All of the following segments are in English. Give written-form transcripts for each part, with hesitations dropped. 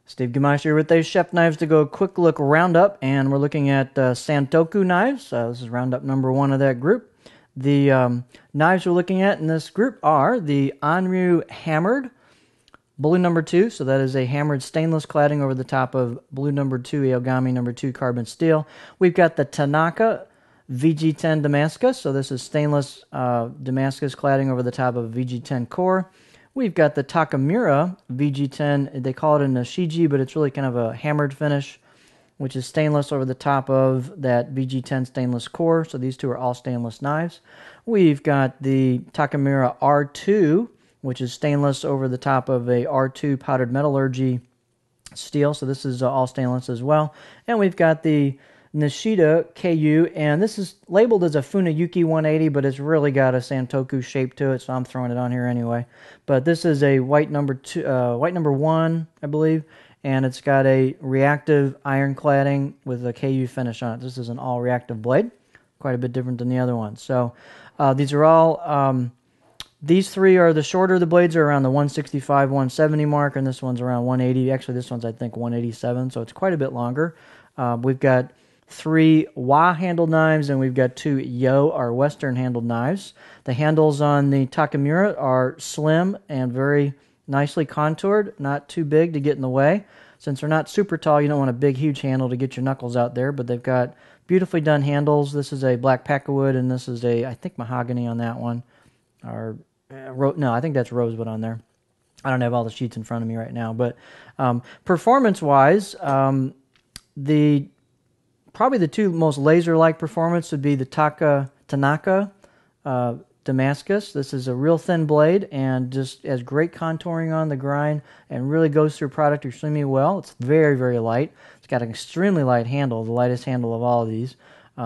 Steve Gamache here with those chef knives to go a quick look Roundup, and we're looking at Santoku knives. This is Roundup number 1 of that group. The knives we're looking at in this group are the Onryu Hammered, blue number 2, so that is a hammered stainless cladding over the top of blue number 2, Aogami number 2 carbon steel. We've got the Tanaka VG10 Damascus, so this is stainless Damascus cladding over the top of VG10 core. We've got the Takamura VG10, they call it a Nishiji, but it's really kind of a hammered finish, which is stainless over the top of that VG10 stainless core, so these two are all stainless knives. We've got the Takamura R2, which is stainless over the top of a R2 powdered metallurgy steel, so this is all stainless as well. And we've got the Nishida KU, and this is labeled as a Funayuki 180, but it's really got a Santoku shape to it, so I'm throwing it on here anyway. But this is a white number 1, I believe, and it's got a reactive iron cladding with a KU finish on it. This is an all-reactive blade, quite a bit different than the other one. So these are all, these three are the shorter. The blades are around the 165, 170 mark, and this one's around 180. Actually, this one's, I think, 187, so it's quite a bit longer. We've got 3 Wa-handled knives, and we've got 2 Yo, or Western-handled knives. The handles on the Takamura are slim and very nicely contoured, not too big to get in the way. Since they're not super tall, you don't want a big, huge handle to get your knuckles out there, but they've got beautifully done handles. This is a black packawood, and this is a, I think, mahogany on that one. Or no, I think that's rosewood on there. I don't have all the sheets in front of me right now, but performance-wise, probably the two most laser-like performance would be the Tanaka Damascus. This is a real thin blade and just has great contouring on the grind and really goes through product extremely well. It's very, very light. It's got an extremely light handle, the lightest handle of all of these.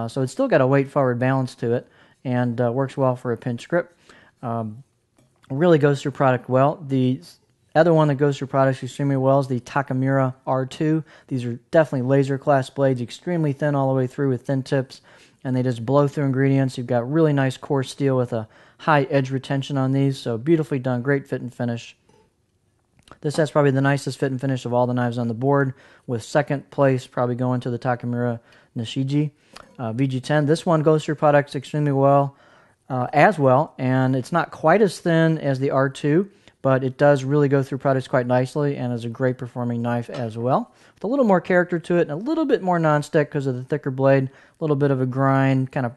So it's still got a weight-forward balance to it and works well for a pinch grip. Really goes through product well. The other one that goes through products extremely well is the Takamura R2. These are definitely laser class blades, extremely thin all the way through with thin tips, and they just blow through ingredients. You've got really nice core steel with a high edge retention on these, so beautifully done, great fit and finish. This has probably the nicest fit and finish of all the knives on the board, with second place probably going to the Takamura Nishiji VG10. This one goes through products extremely well as well, and it's not quite as thin as the R2, but it does really go through products quite nicely and is a great performing knife as well. With a little more character to it and a little bit more non-stick because of the thicker blade, a little bit of a grind, kind of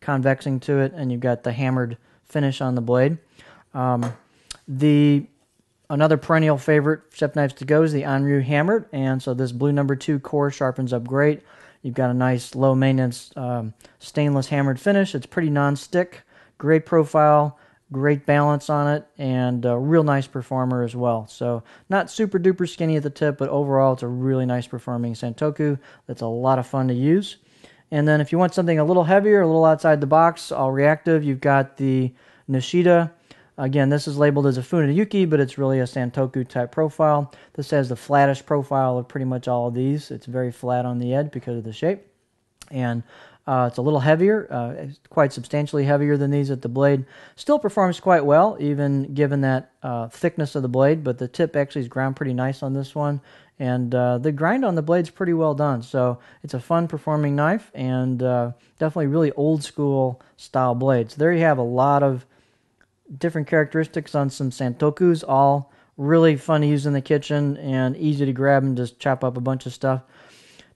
convexing to it, and you've got the hammered finish on the blade. Another perennial favorite chef knives to go is the Onryu Hammered, and so this blue number 2 core sharpens up great. You've got a nice low maintenance stainless hammered finish. It's pretty non-stick, great profile, great balance on it, and a real nice performer as well. So not super duper skinny at the tip, but overall it's a really nice performing Santoku that's a lot of fun to use. And then if you want something a little heavier, a little outside the box, all reactive, you've got the Nishida. Again, this is labeled as a Funayuki, but it's really a Santoku type profile. This has the flattish profile of pretty much all of these. It's very flat on the edge because of the shape. And it's a little heavier, it's quite substantially heavier than these at the blade. Still performs quite well, even given that thickness of the blade, but the tip actually is ground pretty nice on this one. And the grind on the blade's pretty well done. So it's a fun performing knife and definitely really old school style blades. There you have a lot of different characteristics on some Santokus, all really fun to use in the kitchen and easy to grab and just chop up a bunch of stuff.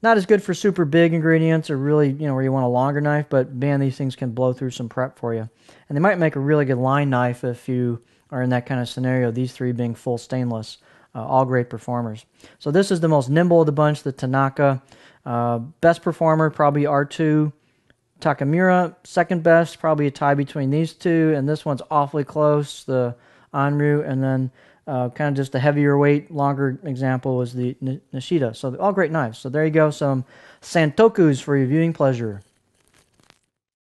Not as good for super big ingredients or really, where you want a longer knife, but man, these things can blow through some prep for you. And they might make a really good line knife if you are in that kind of scenario, these three being full stainless. All great performers. So this is the most nimble of the bunch, the Tanaka. Best performer, probably R2. Takamura, second best, probably a tie between these two, and this one's awfully close, the Onryu, and then kind of just a heavier weight, longer example was the Nishida. So all great knives. So there you go, some Santokus for your viewing pleasure.